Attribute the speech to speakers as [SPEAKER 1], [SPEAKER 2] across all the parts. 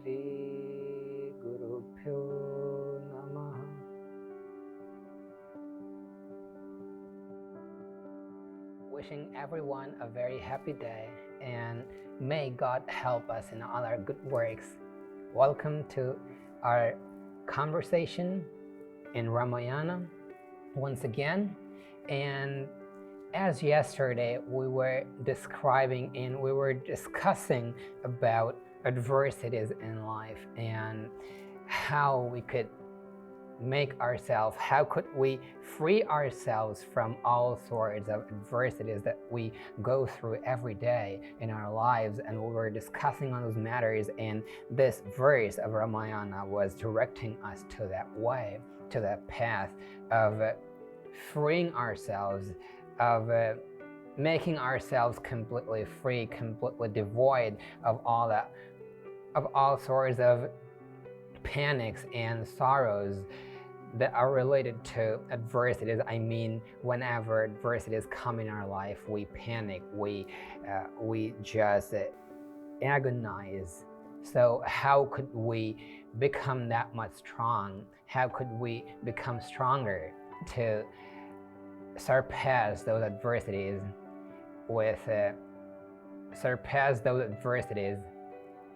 [SPEAKER 1] Shri Guru Pyo Namaha. Wishing everyone a very happy day, and may God help us in all our good works. Welcome to our conversation in Ramayana once again. And as yesterday we were describing and we were discussing about adversities in life and how we could make ourselves, how could we free ourselves from all sorts of adversities that we go through every day in our lives. And we were discussing on those matters, and this verse of Ramayana was directing us to that way, to that path of freeing ourselves, of making ourselves completely free, completely devoid of all sorts of panics and sorrows that are related to adversities. I mean, whenever adversities come in our life, we panic, we just agonize. So how could we become that much strong? How could we become stronger to surpass those adversities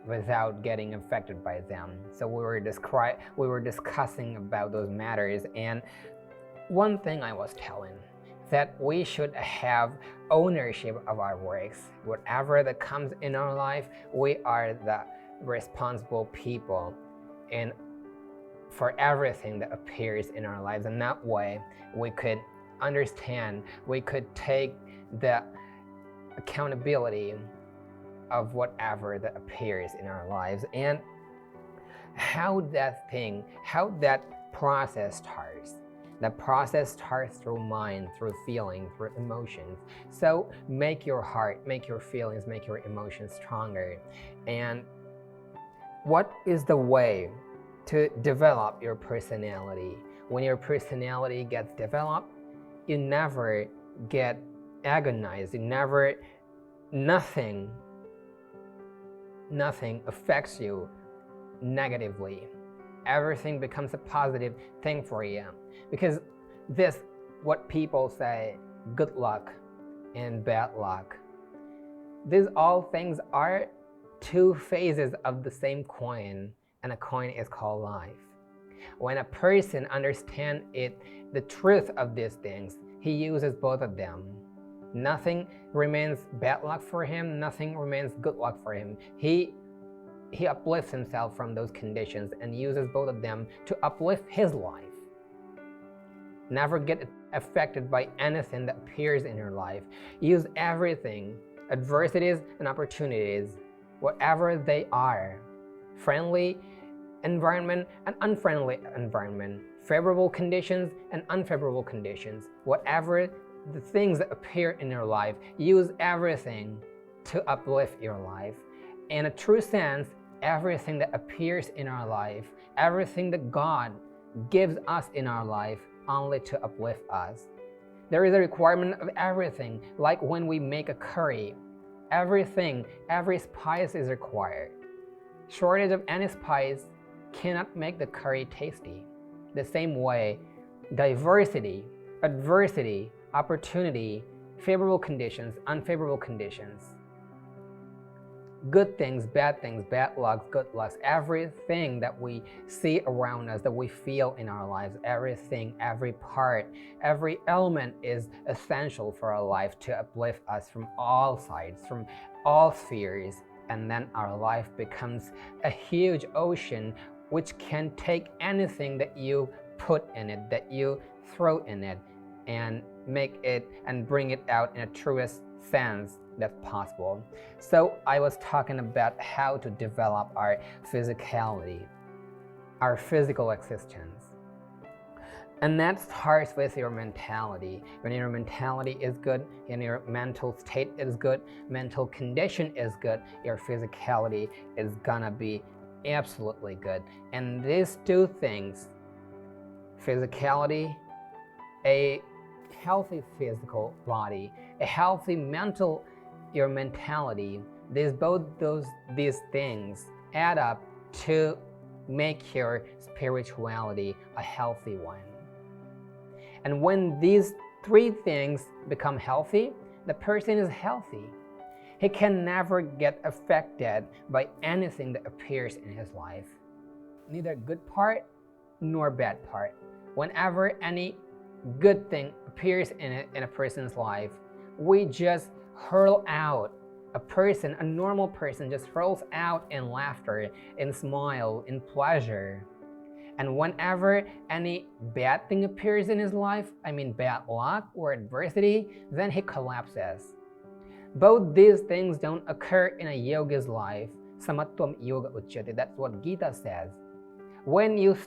[SPEAKER 1] without getting affected by them? So we were discussing about those matters, and one thing I was telling that we should have ownership of our works. Whatever that comes in our life, we are the responsible people and for everything that appears in our lives. And that way we could understand, we could take the accountability of whatever that appears in our lives, and how that process starts. The process starts through mind, through feeling, through emotions. So make your heart, make your feelings, make your emotions stronger. And what is the way to develop your personality? When your personality gets developed, you never get agonized, nothing affects you negatively. Everything becomes a positive thing for you, because this, what people say, good luck and bad luck, these all things are two phases of the same coin, and a coin is called life. When a person understands the truth of these things, he uses both of them. Nothing remains bad luck for him, nothing remains good luck for him. He uplifts himself from those conditions and uses both of them to uplift his life. Never get affected by anything that appears in your life. Use everything, adversities and opportunities, whatever they are, friendly environment and unfriendly environment, favorable conditions and unfavorable conditions, whatever the things that appear in your life, use everything to uplift your life. In a true sense, everything that appears in our life, everything that God gives us in our life, only to uplift us. There is a requirement of everything, like when we make a curry. Every spice is required. Shortage of any spice cannot make the curry tasty. The same way, diversity, adversity, opportunity, favorable conditions, unfavorable conditions, good things, bad luck, good lucks, everything that we see around us, that we feel in our lives, everything, every part, every element is essential for our life to uplift us from all sides, from all spheres. And then our life becomes a huge ocean which can take anything that you put in it, that you throw in it, and make it and bring it out in a truest sense that's possible. So I was talking about how to develop our physicality, our physical existence. And that starts with your mentality. When your mentality is good and your mental state is good, mental condition is good, your physicality is gonna be absolutely good. And these two things, physicality, a healthy physical body, a healthy mentality, these things add up to make your spirituality a healthy one. And when these three things become healthy, the person is healthy. He can never get affected by anything that appears in his life, neither good part nor bad part. Whenever any good thing appears in a person's life, we just hurl out. A normal person just hurls out in laughter, in smile, in pleasure. And whenever any bad thing appears in his life, bad luck or adversity, then he collapses. Both these things don't occur in a yogi's life. Samatvam yoga uchyate. That's what Gita says. When you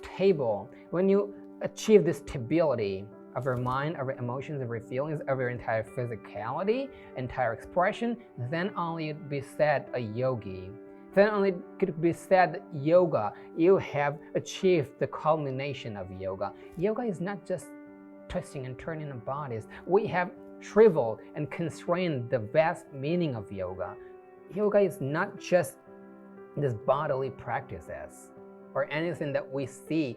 [SPEAKER 1] achieve this stability of your mind, of your emotions, of your feelings, of your entire physicality, entire expression, then only it be said a yogi. Then only could be said that yoga, you have achieved the culmination of yoga. Yoga is not just twisting and turning of bodies. We have shriveled and constrained the vast meaning of yoga. Yoga is not just these bodily practices or anything that we see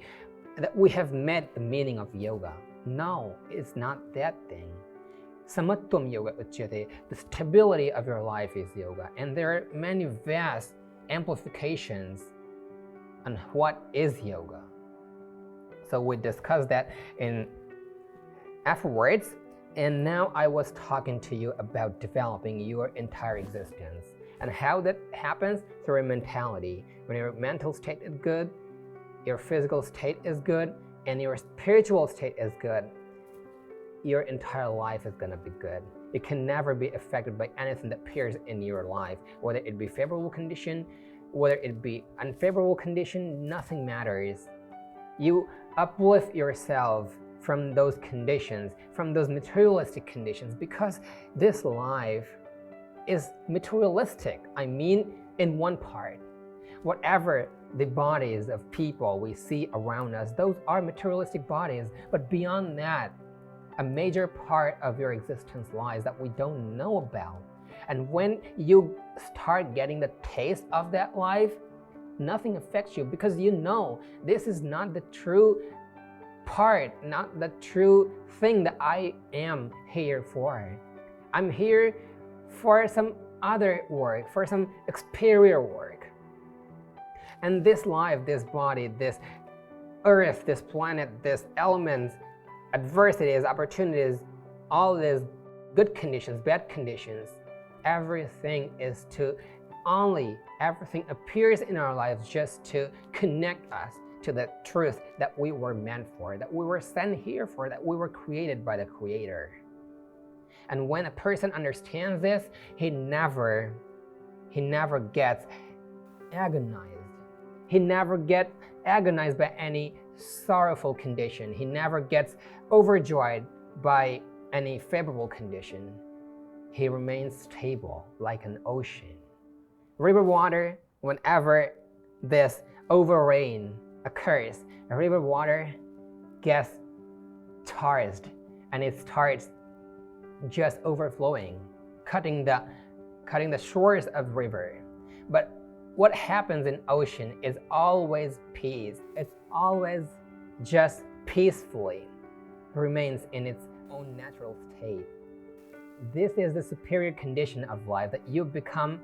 [SPEAKER 1] that we have met the meaning of yoga. No, it's not that thing. Samatvam yoga uchyate. The stability of your life is yoga. And there are many vast amplifications on what is yoga. So we discussed that afterwards. And now I was talking to you about developing your entire existence and how that happens through a mentality. When your mental state is good, your physical state is good, and your spiritual state is good, your entire life is going to be good. You can never be affected by anything that appears in your life, whether it be favorable condition, whether it be unfavorable condition, nothing matters. You uplift yourself from those conditions, from those materialistic conditions, because this life is materialistic. In one part. Whatever the bodies of people we see around us, those are materialistic bodies. But beyond that, a major part of your existence lies that we don't know about. And when you start getting the taste of that life, nothing affects you, because you know this is not the true part, not the true thing that I am here for. I'm here for some other work, for some superior work. And this life, this body, this earth, this planet, this elements, adversities, opportunities, all these good conditions, bad conditions, everything appears in our lives just to connect us to the truth that we were meant for, that we were sent here for, that we were created by the Creator. And when a person understands this, he never gets agonized. He never gets agonized by any sorrowful condition. He never gets overjoyed by any favorable condition. He remains stable like an ocean. River water, whenever this over-rain occurs, the river water gets charged, and it starts just overflowing, cutting the shores of river. But what happens in ocean is always peace. It's always just peacefully remains in its own natural state. This is the superior condition of life, that you become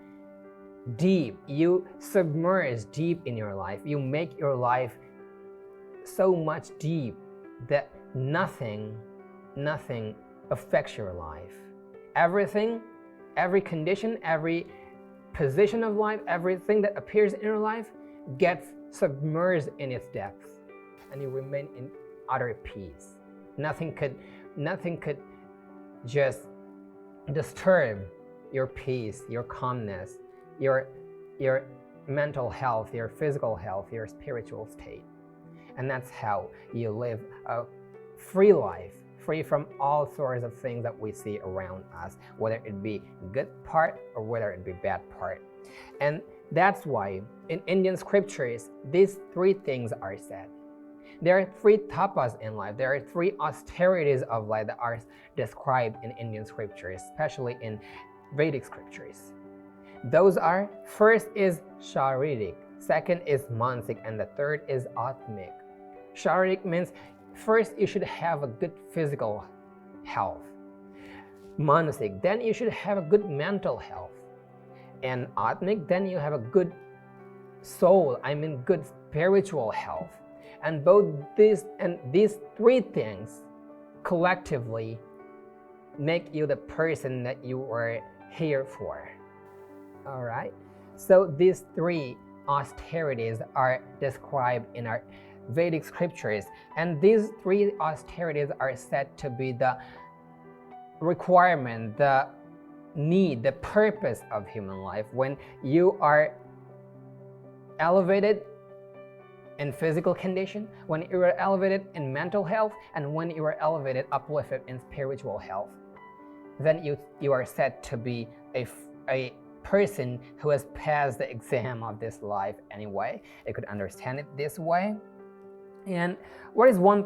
[SPEAKER 1] deep, you submerge deep in your life. You make your life so much deep that nothing affects your life. Everything, every condition, every position of life, everything that appears in your life gets submerged in its depths, and you remain in utter peace. Nothing could just disturb your peace, your calmness, your mental health, your physical health, your spiritual state. And that's how you live a free life, free from all sorts of things that we see around us, whether it be good part or whether it be bad part. And that's why in Indian scriptures, these three things are said. There are three tapas in life. There are three austerities of life that are described in Indian scriptures, especially in Vedic scriptures. Those are, first is sharirik, second is manasik, and the third is atmic. Sharirik means first you should have a good physical health. Manasik, then you should have a good mental health. And atmic, then you have a good soul, good spiritual health. And both these three things collectively make you the person that you are here for. All right? So these three austerities are described in our Vedic scriptures, and these three austerities are said to be the requirement, the need, the purpose of human life. When you are elevated in physical condition, when you are elevated in mental health, and when you are elevated, uplifted in spiritual health, then you are said to be a person who has passed the exam of this life anyway. You could understand it this way. And what is one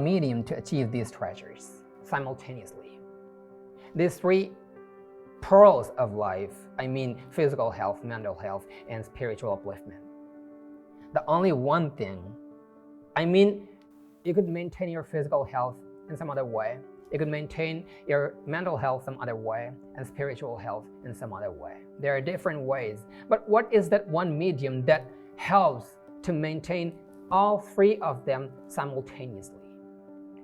[SPEAKER 1] medium to achieve these treasures simultaneously? These three pearls of life, physical health, mental health, and spiritual upliftment. The only one thing, you could maintain your physical health in some other way. You could maintain your mental health some other way, and spiritual health in some other way. There are different ways. But what is that one medium that helps to maintain all three of them simultaneously?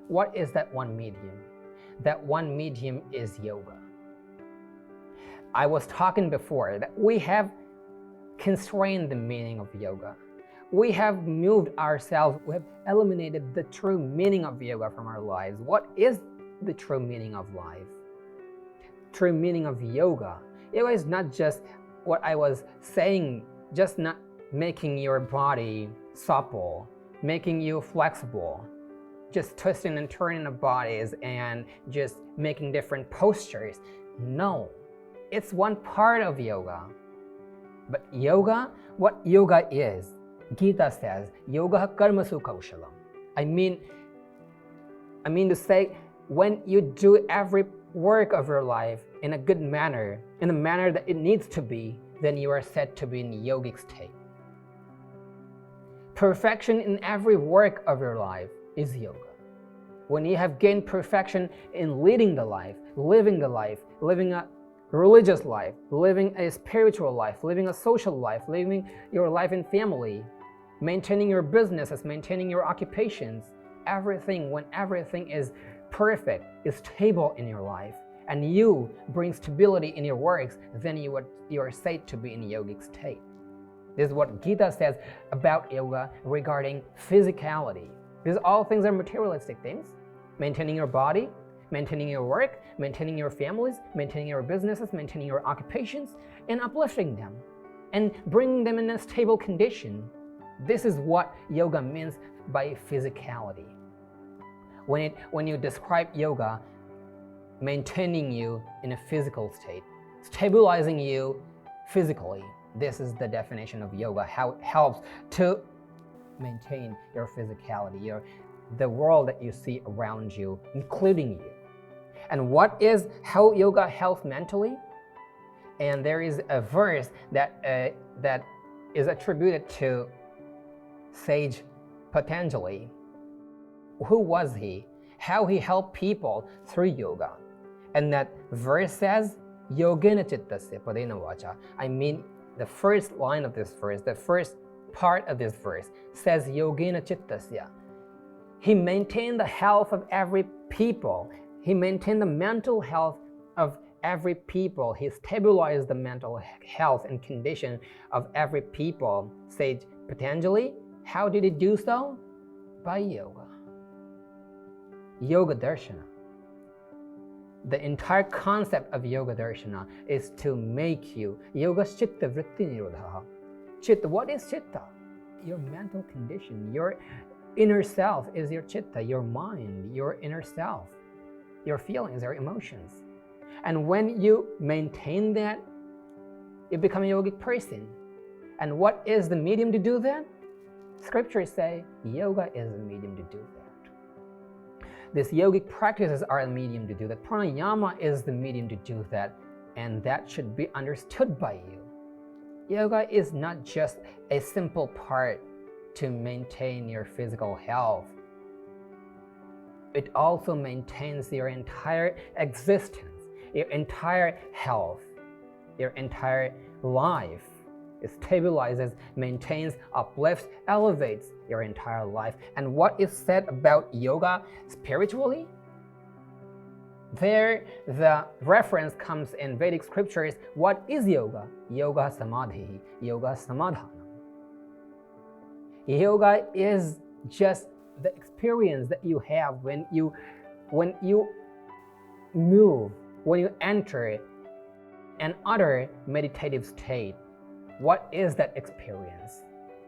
[SPEAKER 1] What is that one medium? That one medium is yoga. I was talking before that we have constrained the meaning of yoga. We have moved ourselves, we have eliminated the true meaning of yoga from our lives. What is the true meaning of life? True meaning of yoga. Yoga is not just what I was saying, just not making your body supple, making you flexible, just twisting and turning the bodies and just making different postures. No, it's one part of yoga. But yoga, what yoga is, Gita says, yoga karmasu kaushalam. I mean to say, when you do every work of your life in a good manner, in the manner that it needs to be, then you are said to be in yogic state. Perfection in every work of your life is yoga. When you have gained perfection in leading the life, living a religious life, living a spiritual life, living a social life, living your life in family, maintaining your businesses, maintaining your occupations, when everything is perfect, is stable in your life, and you bring stability in your works, then you are said to be in yogic state. This is what Gita says about yoga regarding physicality. These all things are materialistic things. Maintaining your body, maintaining your work, maintaining your families, maintaining your businesses, maintaining your occupations, and uplifting them, and bringing them in a stable condition. This is what yoga means by physicality. When you describe yoga, maintaining you in a physical state, stabilizing you physically, this is the definition of yoga, how it helps to maintain your physicality, the world that you see around you, including you. And what is how yoga helps mentally? And there is a verse that is attributed to sage Patanjali. Who was he? How he helped people through yoga. And that verse says, Yogena chittasya padena vacha. The first line of this verse, the first part of this verse says Yogena chittasya. He maintained the health of every people. He maintained the mental health of every people. He stabilized the mental health and condition of every people. Sage Patanjali, how did he do so? By yoga. Yoga Darshana. The entire concept of Yoga Darshana is to make you Yoga Chitta Vritti Nirodha. Chitta, what is Chitta? Your mental condition, your inner self is your Chitta, your mind, your inner self, your feelings, your emotions. And when you maintain that, you become a yogic person. And what is the medium to do that? Scriptures say yoga is the medium to do that. These yogic practices are the medium to do that. Pranayama is the medium to do that, and that should be understood by you. Yoga is not just a simple part to maintain your physical health. It also maintains your entire existence, your entire health, your entire life. It stabilizes, maintains, uplifts, elevates your entire life. And what is said about yoga spiritually? There, the reference comes in Vedic scriptures. What is yoga? Yoga samadhi, yoga samadhana. Yoga is just the experience that you have when you move, when you enter an utter meditative state. What is that experience?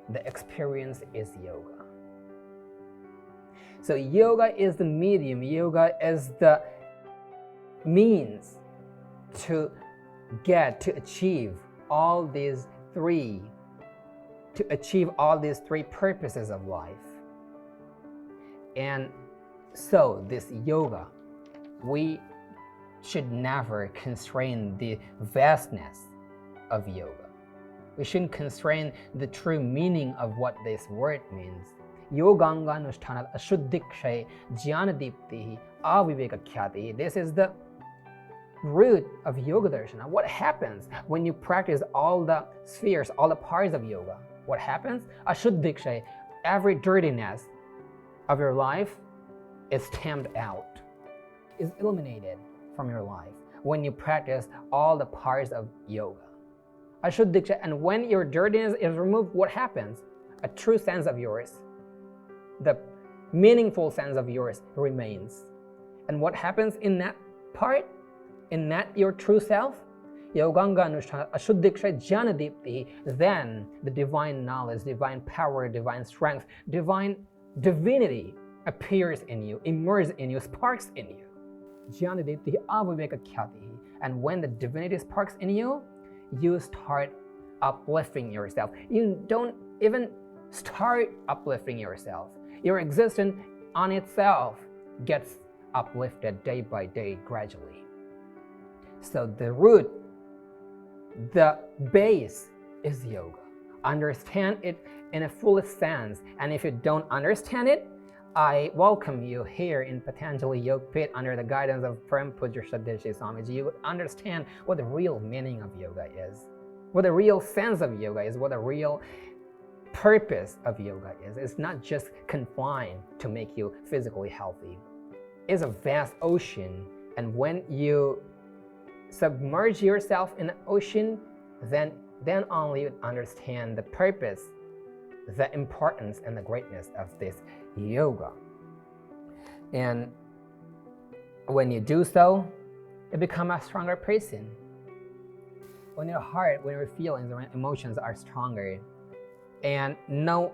[SPEAKER 1] The experience is yoga. So yoga is the medium, yoga is the means to achieve all these three purposes of life. And so this yoga, we should never constrain the vastness of yoga. We shouldn't constrain the true meaning of what this word means. Yoganga anushthanat ashuddhikshay jnanadiptihi avivekakhyati. This is the root of yoga darshana. What happens when you practice all the spheres, all the parts of yoga? What happens? Ashuddhikshay, every dirtiness of your life is stamped out, is eliminated from your life when you practice all the parts of yoga. Ashuddhikshay, and when your dirtiness is removed, what happens? A true sense of yours, the meaningful sense of yours remains. And what happens in that part, in that your true self? Yoganga anushtana ashuddhikshay jnanadiptihi. Then the divine knowledge, divine power, divine strength, divine divinity appears in you, emerges in you, sparks in you. Jnanadiptihi avivekakhyati. And when the divinity sparks in you, you start uplifting yourself. You don't even start uplifting yourself. Your existence on itself gets uplifted day by day, gradually. So the root, the base is yoga. Understand it in a fullest sense. And if you don't understand it, I welcome you here in Patanjali Yoga Pit under the guidance of Param Pujya Shraddha Swamiji. You would understand what the real meaning of yoga is, what the real sense of yoga is, what the real purpose of yoga is. It's not just confined to make you physically healthy. It's a vast ocean, and when you submerge yourself in the ocean, then only you understand the purpose, the importance, and the greatness of this yoga. And when you do so, you become a stronger person. When your heart, when your feelings, when emotions are stronger, and it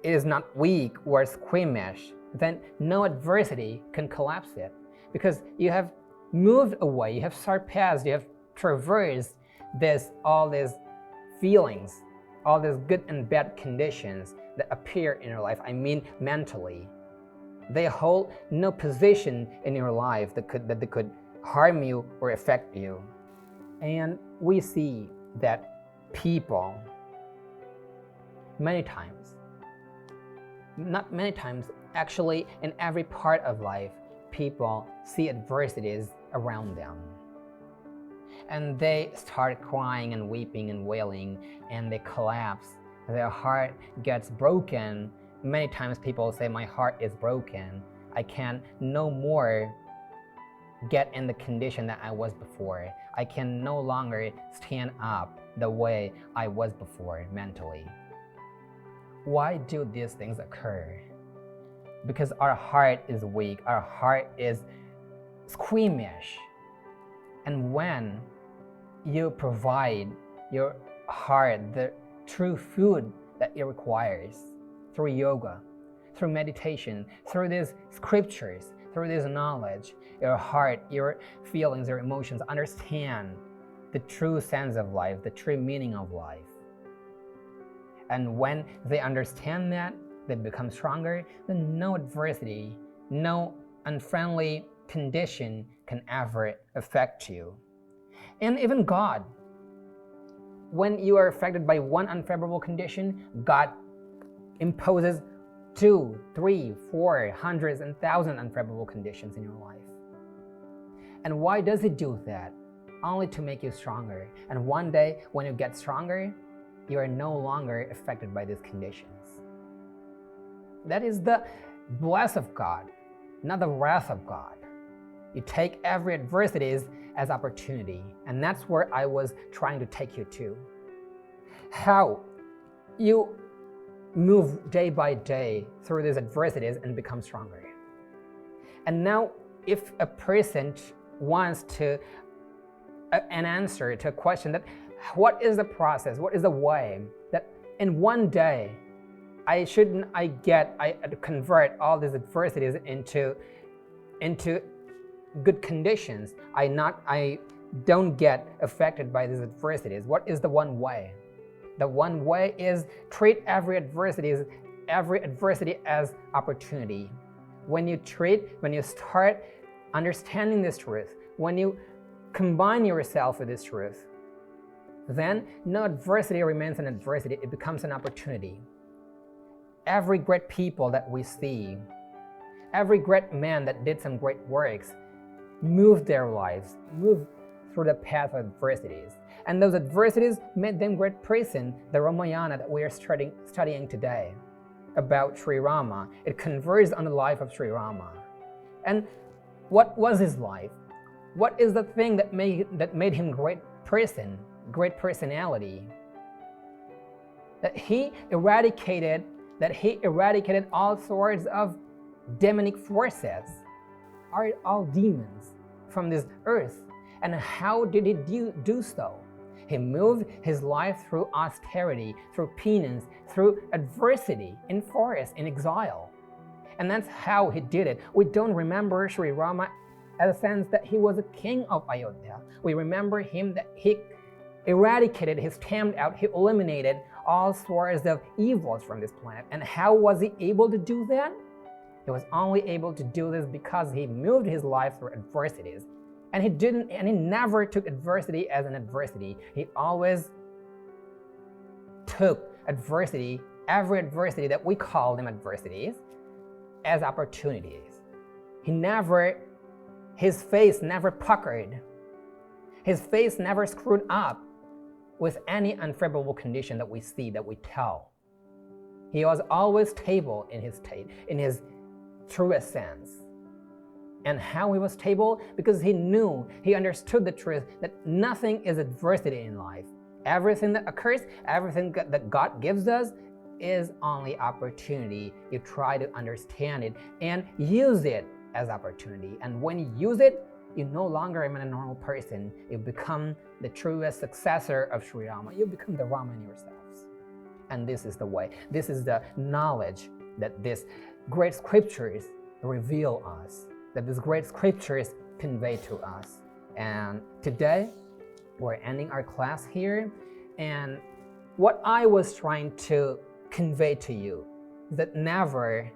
[SPEAKER 1] is not weak or squeamish, then no adversity can collapse it, because you have moved away, you have surpassed, you have traversed all these feelings, all these good and bad conditions that appear in your life. I mean mentally. They hold no position in your life that could harm you or affect you. And we see that people, many times, not many times, actually in every part of life, people see adversities around them. And they start crying and weeping and wailing, and they collapse. Their heart gets broken. Many times people say, my heart is broken. I can no more get in the condition that I was before. I can no longer stand up the way I was before mentally. Why do these things occur? Because our heart is weak, our heart is squeamish. And when you provide your heart the true food that it requires through yoga, through meditation, through these scriptures, through this knowledge, your heart, your feelings, your emotions understand the true sense of life, the true meaning of life. And when they understand that, they become stronger, then no adversity, no unfriendly condition can ever affect you. And even God when you are affected by one unfavorable condition, God imposes 2, 3, 4, hundreds and thousands unfavorable conditions in your life. And why does He do that? Only to make you stronger. And one day, when you get stronger, you are no longer affected by these conditions. That is the bless of God, not the wrath of God. You take every adversity as opportunity, and that's where I was trying to take you to. How you move day by day through these adversities and become stronger. And now, if a person wants to an answer to a question that what is the process, what is the way that in one day I convert all these adversities into good conditions. I don't get affected by these adversities. What is the one way? The one way is treat every adversity as opportunity. When you start understanding this truth, when you combine yourself with this truth, then no adversity remains an adversity, it becomes an opportunity. Every great people that we see, every great man that did some great works, moved their lives, moved through the path of adversities. And those adversities made them great person. The Ramayana that we are studying today about Sri Rama, it converges on the life of Sri Rama. And what was his life? What is the thing that made him great person, great personality? That he eradicated all sorts of demonic forces, all demons from this earth. And how did he do so? He moved his life through austerity, through penance, through adversity, in forest, in exile. And that's how he did it. We don't remember Sri Rama as a sense that he was a king of Ayodhya. We remember him that he eradicated, he stamped out, he eliminated all sorts of evils from this planet. And how was he able to do that? He was only able to do this because he moved his life through adversities. And he never took adversity as an adversity. He always took adversity, every adversity that we call them adversities, as opportunities. His face never puckered. His face never screwed up with any unfavorable condition that we see, that we tell. He was always stable in his truest sense. And how he was stable? Because he understood the truth that nothing is adversity in life. Everything that occurs, everything that God gives us is only opportunity. You try to understand it and use it as opportunity. And when you use it, you no longer remain a normal person. You become the truest successor of Sri Rama. You become the Ramayan yourselves. And this is the way. This is the knowledge that these great scriptures reveal us, that these great scriptures convey to us. And today, we're ending our class here. And what I was trying to convey to you is that never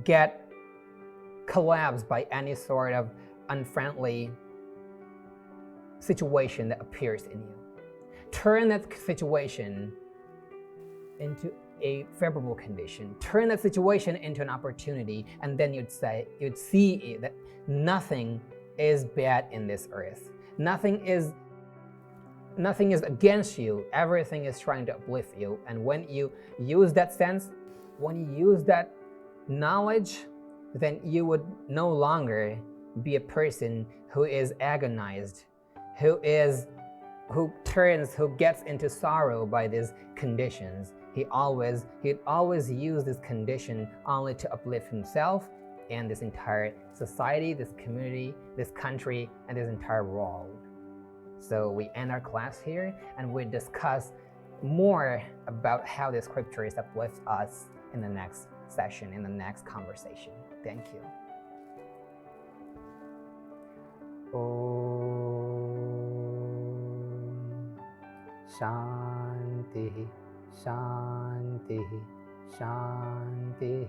[SPEAKER 1] get collapsed by any sort of unfriendly situation that appears in you. Turn that situation into a favorable condition. Turn that situation into an opportunity, and then you'd see that nothing is bad in this earth. Nothing is against you. Everything is trying to uplift you. And when you use that sense, when you use that knowledge, then you would no longer be a person who is agonized, who gets into sorrow by these conditions. He'd always use this condition only to uplift himself and this entire society, this community, this country, and this entire world. So we end our class here, and we discuss more about how the scriptures uplift us in the next session, in the next conversation. Thank you. Om Shanti Shanti Shanti.